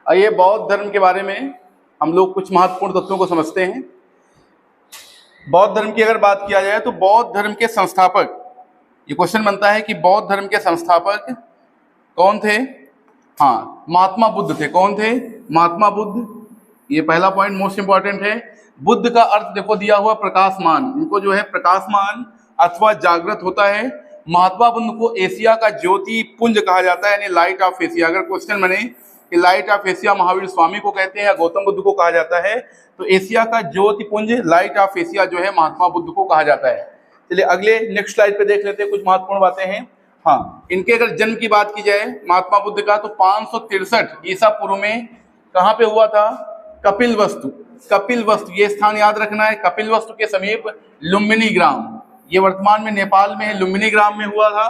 आइए बौद्ध धर्म के बारे में हम लोग कुछ महत्वपूर्ण तत्वों को समझते हैं। बौद्ध धर्म की अगर बात किया जाए तो बौद्ध धर्म के संस्थापक, ये क्वेश्चन बनता है कि बौद्ध धर्म के संस्थापक कौन थे? हाँ, महात्मा बुद्ध थे। कौन थे? महात्मा बुद्ध। ये पहला पॉइंट मोस्ट इंपॉर्टेंट है। बुद्ध का अर्थ देखो दिया हुआ प्रकाशमान, इनको जो है प्रकाशमान अथवा जागृत होता है। महात्मा बुद्ध को एशिया का ज्योति पुंज कहा जाता है, यानी लाइट ऑफ एशिया। अगर क्वेश्चन बने कि light of Asia Mahavir Swami को कहते हैं या गौतम बुद्ध को कहा जाता है, तो एशिया का ज्योति पुंज लाइट ऑफ एशिया जो है महात्मा बुद्ध को कहा जाता है। चलिए अगले नेक्स्ट स्लाइड पे देख लेते हैं, कुछ महत्वपूर्ण बातें हैं। हाँ, इनके अगर जन्म की बात की जाए महात्मा बुद्ध का, तो 563 ईसा पूर्व में कहाँ पे हुआ था? कपिलवस्तु। कपिलवस्तु ये स्थान याद रखना है, कपिलवस्तु के समीप लुम्बिनी ग्राम, ये वर्तमान में नेपाल में है, लुम्बिनी ग्राम में हुआ था।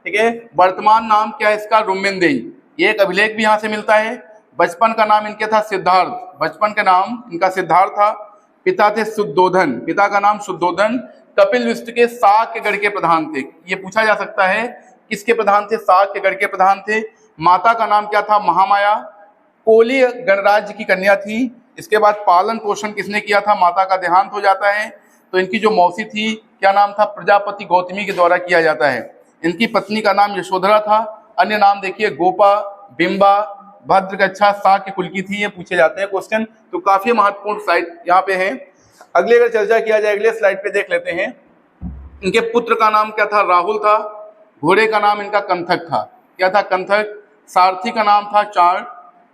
ठीक है, वर्तमान नाम क्या है इसका? रुम्बिनदेई। ये एक अभिलेख भी यहाँ से मिलता है। बचपन का नाम इनके था सिद्धार्थ, बचपन का नाम इनका सिद्धार्थ था। पिता थे शुद्धोधन, पिता का नाम शुद्धोधन। कपिलवस्तु के शाक्य गढ़ के प्रधान थे। ये पूछा जा सकता है किसके प्रधान थे? शाक्य गढ़ के प्रधान थे। माता का नाम क्या था? महामाया, कोली गणराज्य की कन्या थी। इसके बाद पालन पोषण किसने किया था? माता का देहांत हो जाता है, तो इनकी जो मौसी थी क्या नाम था? प्रजापति गौतमी के द्वारा किया जाता है। इनकी पत्नी का नाम यशोधरा था। अन्य नाम देखिए गोपा, बिंबा, भद्रकच्छा, शाक्य कुल की थी। ये पूछे जाते हैं क्वेश्चन, तो काफी महत्वपूर्ण स्लाइड यहाँ पे है। अगले अगर चर्चा किया जाए अगले स्लाइड पे देख लेते हैं। इनके पुत्र का नाम क्या था? राहुल था। घोड़े का नाम इनका कंथक था। क्या था? कंथक। सारथी का नाम था चार।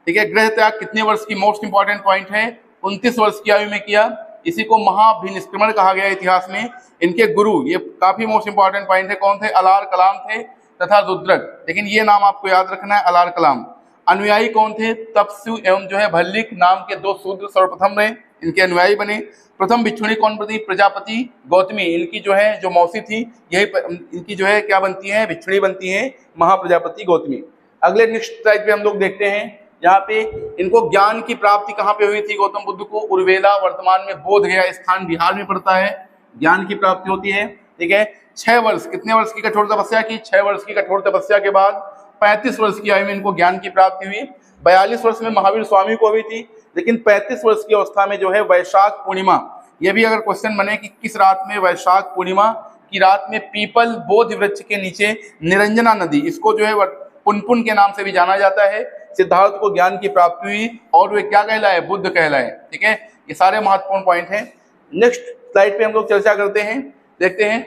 ठीक है, गृह त्याग कितने वर्ष की? मोस्ट इंपॉर्टेंट पॉइंट है, 29 वर्ष की आयु में किया। इसी को महाभिनिष्क्रमण कहा गया इतिहास में। इनके गुरु, ये काफी मोस्ट इंपॉर्टेंट पॉइंट है, कौन थे? अलार कलाम थे तथा रुद्रक। लेकिन ये नाम आपको याद रखना है, अलार कलाम। अनुयायी कौन थे? तपस्वी एवं जो है भल्लिक नाम के दो शूद्र सर्वप्रथम रहे, इनके अनुयायी बने। प्रथम भिक्षुणी कौन बनी? प्रजापति गौतमी। इनकी जो है जो मौसी थी, यही इनकी जो है क्या बनती है? भिक्षुणी बनती है, महाप्रजापति गौतमी। अगले नेक्स्ट स्लाइड पे हम लोग देखते हैं, यहाँ पे इनको ज्ञान की प्राप्ति कहाँ पे हुई थी? गौतम बुद्ध को उर्वेला, वर्तमान में बोध गया स्थान बिहार में पड़ता है, ज्ञान की प्राप्ति होती है। ठीक है, 6 वर्ष, कितने वर्ष की कठोर तपस्या की? 6 वर्ष की कठोर तपस्या के बाद 35 वर्ष की आयु में इनको ज्ञान की प्राप्ति हुई। 42 वर्ष में महावीर स्वामी को हुई थी, लेकिन 35 वर्ष की अवस्था में जो है वैशाख पूर्णिमा, ये भी अगर क्वेश्चन बने कि किस रात में? वैशाख पूर्णिमा की रात में पीपल बोधि वृक्ष के नीचे निरंजना नदी, इसको जो है पुनपुन के नाम से भी जाना जाता है, सिद्धार्थ को ज्ञान की प्राप्ति हुई और वे क्या कहलाए? बुद्ध कहलाए। ठीक है, ये सारे महत्वपूर्ण पॉइंट हैं। नेक्स्ट स्लाइड पे हम लोग चर्चा करते हैं, देखते हैं।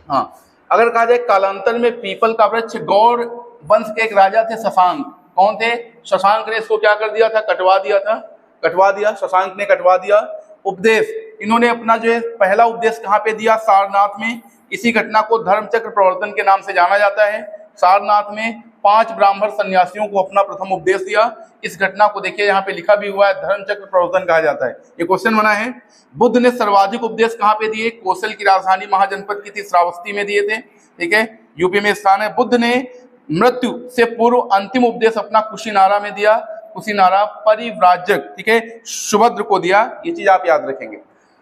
हाँ, अगर कहा जाए कालांतर में पीपल का वृक्ष, गौड़ वंश के एक राजा थे शशांक। कौन थे? शशांक ने इसको क्या कर दिया था? कटवा दिया था, कटवा दिया, शशांक ने कटवा दिया। उपदेश, इन्होंने अपना जो है पहला उपदेश कहाँ पे दिया? सारनाथ में। इसी घटना को धर्मचक्र प्रवर्तन के नाम से जाना जाता है। सारनाथ में 5 ब्राह्मण सन्यासियों को अपना प्रथम उपदेश दिया। इस घटना को देखिए यहाँ पे लिखा भी हुआ है, धर्मचक्र प्रवर्तन कहा जाता है। ये क्वेश्चन बना है। बुद्ध ने सर्वाधिक उपदेश कहाँ पे दिए? कौशल की राजधानी महाजनपद की थी श्रावस्ती में दिए थे। ठीक है, यूपी में स्थान है। बुद्ध ने मृत्यु से पूर्व अंतिम उपदेश अपना कुशीनारा में दिया, कुशीनारा परिव्राजक, ठीक है, सुभद्र को दिया। ये चीज आप याद रखेंगे।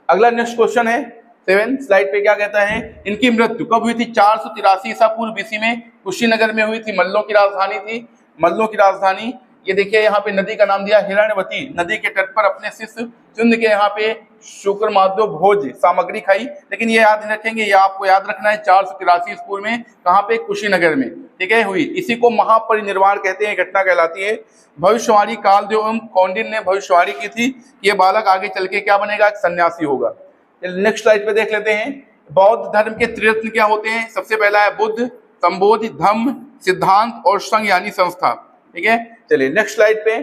अगला नेक्स्ट क्वेश्चन है 7 स्लाइड पे, क्या कहता है? इनकी मृत्यु कब हुई थी? 483 ईसा पूर्व बीसी में कुशीनगर में हुई थी। मल्लों की राजधानी थी, मल्लों की राजधानी। ये देखिए यहाँ पे नदी का नाम दिया हिरण्यवती। नदी के तट पर अपने शिष्य चुन के यहाँ पे शुक्र माधव भोज सामग्री खाई। लेकिन ये याद रखेंगे, ये आपको याद रखना है, 483 पूर्व में कहाँ पे? कुशीनगर में। ठीक है, हुई। इसी को महापरिनिर्वाण कहते हैं, घटना कहलाती है। भविष्यवाणी कालदेव एवं कौंडिन्य ने भविष्यवाणी की थी कि ये बालक आगे चल के क्या बनेगा? सन्यासी होगा। नेक्स्ट स्लाइड पे देख लेते हैं। बौद्ध धर्म के त्रिरत्न क्या होते हैं? सबसे पहला है बुद्ध, संबोधि, धम्म, सिद्धांत और संघ यानी संस्था। ठीक है, चलिए नेक्स्ट स्लाइड पे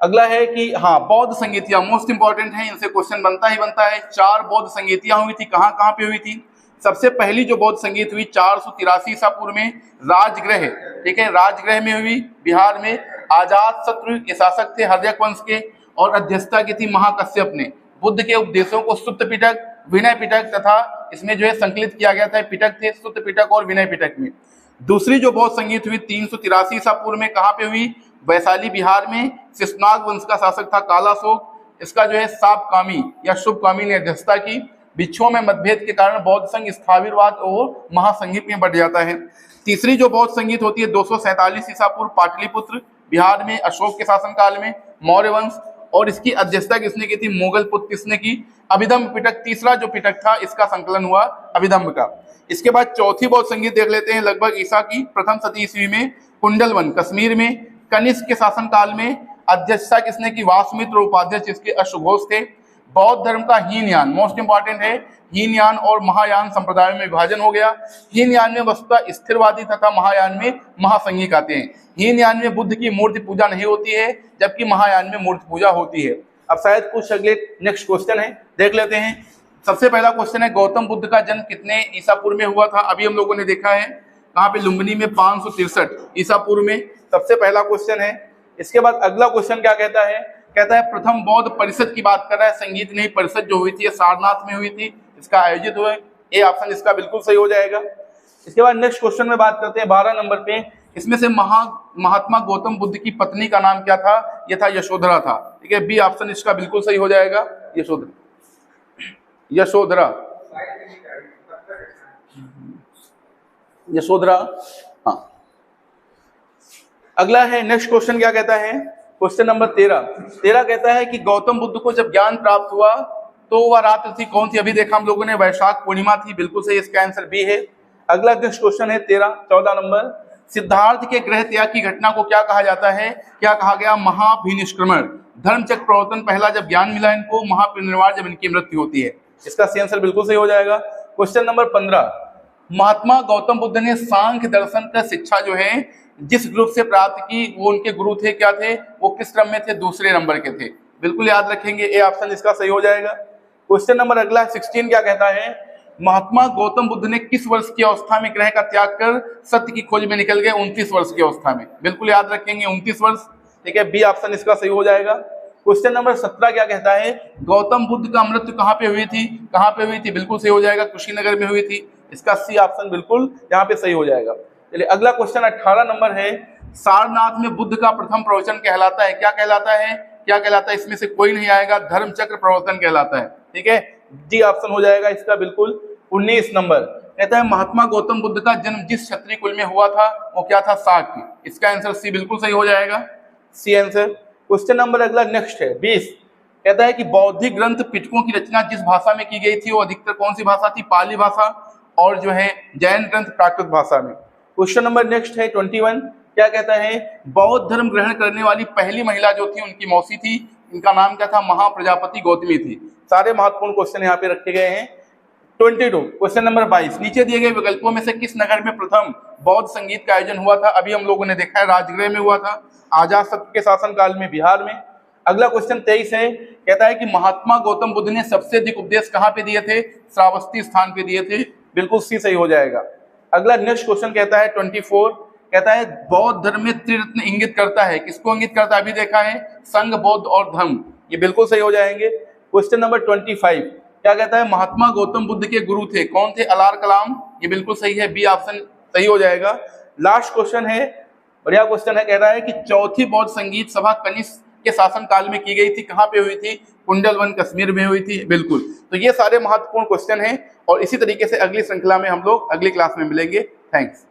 अगला है कि हाँ, बौद्ध संगीतियां मोस्ट इंपॉर्टेंट है, इनसे क्वेश्चन बनता ही बनता है। 4 बौद्ध संगीतियां हुई थी, कहाँ कहाँ पे हुई थी? सबसे पहली जो बौद्ध संगीत हुई 483 ईसा पूर्व में राजगृह, ठीक है, राजगृह में हुई, बिहार में। आजाद शत्रु के शासक थे हर्यक वंश के, और अध्यक्षता की थी महाकश्यप ने। बुद्ध के उपदेशों को सुत्त पिटक, विनय पिटक तथा इसमें जो है संकलित किया गया था। पिटक थे सुत्त पिटक और विनय पिटक में। दूसरी जो बौद्ध संगीत हुई 383 ईसा पूर्व में, कहाँ पे हुई? वैशाली बिहार में। शिशुनाग वंश का शासक था कालाशोक। इसका जो है सापकामी या शुभकामी ने अध्यक्षता की। भिक्षुओं में मतभेद के कारण बौद्ध संघ स्थाविरवाद और महासंगीत में बढ़ जाता है। तीसरी जो बौद्ध संगीत होती है 247 ईसा पूर्व, पाटलिपुत्र बिहार में अशोक के शासनकाल में, मौर्य वंश। और इसकी अध्यक्षता किसने की थी? मुगल पुत्र किसने की? अभिधम्म पिटक। तीसरा जो पिटक था इसका संकलन हुआ अभिधम्म का। इसके बाद चौथी बौद्ध संगीत देख लेते हैं, लगभग ईसा की प्रथम शती ईस्वी में, कुंडलवन कश्मीर में, कनिष्क के शासनकाल में। अध्यक्षता किसने की? वासुमित्र। उपाध्यक्ष इसके अश्वघोष थे। बौद्ध धर्म का हीनयान मोस्ट इंपॉर्टेंट है। हीनयान और महायान संप्रदायों में विभाजन हो गया। हीनयान में वस्तुतः स्थिरवादी तथा महायान में महासंघिक आते हैं। हीनयान में बुद्ध की मूर्ति पूजा नहीं होती है, जबकि महायान में मूर्ति पूजा होती है। अब शायद कुछ अगले नेक्स्ट क्वेश्चन है, देख लेते हैं। सबसे पहला क्वेश्चन है, गौतम बुद्ध का जन्म कितने ईसा पूर्व में हुआ था? अभी हम लोगों ने देखा है कहाँ पे? लुम्बिनी में 563 ईसा पूर्व में। सबसे पहला क्वेश्चन है। इसके बाद अगला क्वेश्चन क्या कहता है? कहता है प्रथम बौद्ध परिषद की बात कर रहा है। संगीत नहीं, परिषद जो हुई थी सारनाथ में हुई थी, इसका आयोजित हुए। ए ऑप्शन इसका बिल्कुल सही हो जाएगा। इसके बाद नेक्स्ट क्वेश्चन में बात करते हैं 12 नंबर पे। इसमें से महात्मा गौतम बुद्ध की पत्नी का नाम क्या था? यह था यशोधरा था। ठीक है, बी ऑप्शन इसका बिल्कुल सही हो जाएगा, यशोधरा। हाँ। अगला है नेक्स्ट क्वेश्चन, क्या कहता है? क्वेश्चन नंबर 13 कहता है कि गौतम बुद्ध को जब ज्ञान प्राप्त हुआ तो वह रात्रि थी, कौन थी? अभी देखा हम लोगों ने, वैशाख पूर्णिमा थी। बिल्कुल सही, इसका आंसर बी है। अगला नेक्स्ट क्वेश्चन है 14 नंबर। सिद्धार्थ के गृह त्याग की घटना को क्या कहा जाता है? क्या कहा गया? महाभिनिष्क्रमण। धर्मचक्र प्रवर्तन पहला जब ज्ञान मिला इनको, महापरिनिर्वाण जब इनकी मृत्यु होती है। इसका सी आंसर बिल्कुल सही हो जाएगा। Question number 15। महात्मा गौतम बुद्ध ने सांख्य दर्शन का शिक्षा जो है जिस ग्रुप से प्राप्त की, वो उनके गुरु थे, क्या थे? वो किस क्रम में थे? दूसरे नंबर के थे। बिल्कुल याद रखेंगे, ए ऑप्शन इसका सही हो जाएगा। क्वेश्चन नंबर अगला 16 क्या कहता है? महात्मा गौतम बुद्ध ने किस वर्ष की अवस्था में ग्रह का त्याग कर सत्य की खोज में निकल गए? 29 वर्ष की अवस्था में। बिल्कुल याद रखेंगे, 29 वर्ष। ठीक है, बी ऑप्शन इसका सही हो जाएगा। क्वेश्चन नंबर 17 क्या कहता है? गौतम बुद्ध का मृत्यु कहाँ पे हुई थी? कहाँ पे हुई थी? बिल्कुल सही हो जाएगा, कुशीनगर में हुई थी। इसका सी ऑप्शन बिल्कुल यहाँ पे सही हो जाएगा। चलिए अगला क्वेश्चन 18 नंबर है। सारनाथ में बुद्ध का प्रथम प्रवचन कहलाता है, क्या कहलाता है? क्या कहलाता है? इसमें से कोई नहीं आएगा, धर्मचक्र प्रवर्तन कहलाता है। ठीक है, डी ऑप्शन हो जाएगा इसका बिल्कुल। 19 नंबर कहता है महात्मा गौतम बुद्ध का जन्म जिस क्षत्रिय कुल में हुआ था वो क्या था? शाक्य। इसका आंसर सी बिल्कुल सही हो जाएगा, सी आंसर। क्वेश्चन नंबर अगला नेक्स्ट है 20। कहता है कि बौद्धिक ग्रंथ पिटकों की रचना जिस भाषा में की गई थी वो अधिकतर कौन सी भाषा थी? पाली भाषा। और जो है जैन ग्रंथ प्राकृत भाषा में। क्वेश्चन नंबर नेक्स्ट है 21। क्या कहता है? बौद्ध धर्म ग्रहण करने वाली पहली महिला जो थी उनकी मौसी थी, इनका नाम क्या था? महाप्रजापति गौतमी थी। सारे महत्वपूर्ण क्वेश्चन यहाँ पे रखे गए हैं। 22 क्वेश्चन नंबर 22। नीचे दिए गए विकल्पों में से किस नगर में प्रथम बौद्ध संगीत का आयोजन हुआ था? अभी हम लोगों ने देखा है राजगृह में हुआ था, अजातशत्रु के शासनकाल में बिहार में। अगला क्वेश्चन 23 है। कहता है कि महात्मा गौतम बुद्ध ने सबसे अधिक उपदेश कहाँ पे दिए थे? श्रावस्ती स्थान पे दिए थे। बिल्कुल सी सही हो जाएगा। अगला नेक्स्ट क्वेश्चन कहता है 24। कहता है बौद्ध धर्म में त्रिरत्न इंगित करता है, किसको इंगित करता है? अभी देखा है, संघ, बौद्ध और धर्म। ये बिल्कुल सही हो जाएंगे। Question number 25। क्या कहता है? महात्मा गौतम बुद्ध के गुरु थे, कौन थे? अलार कलाम। ये बिल्कुल सही है, बी ऑप्शन सही हो जाएगा। लास्ट क्वेश्चन है, बढ़िया क्वेश्चन है। कह रहा है कि चौथी बौद्ध संगीत सभा कनिष्क के शासन काल में की गई थी, कहाँ पे हुई थी? कुंडलवन कश्मीर में हुई थी। बिल्कुल, तो ये सारे महत्वपूर्ण क्वेश्चन हैं और इसी तरीके से अगली श्रृंखला में हम लोग अगली क्लास में मिलेंगे। थैंक्स।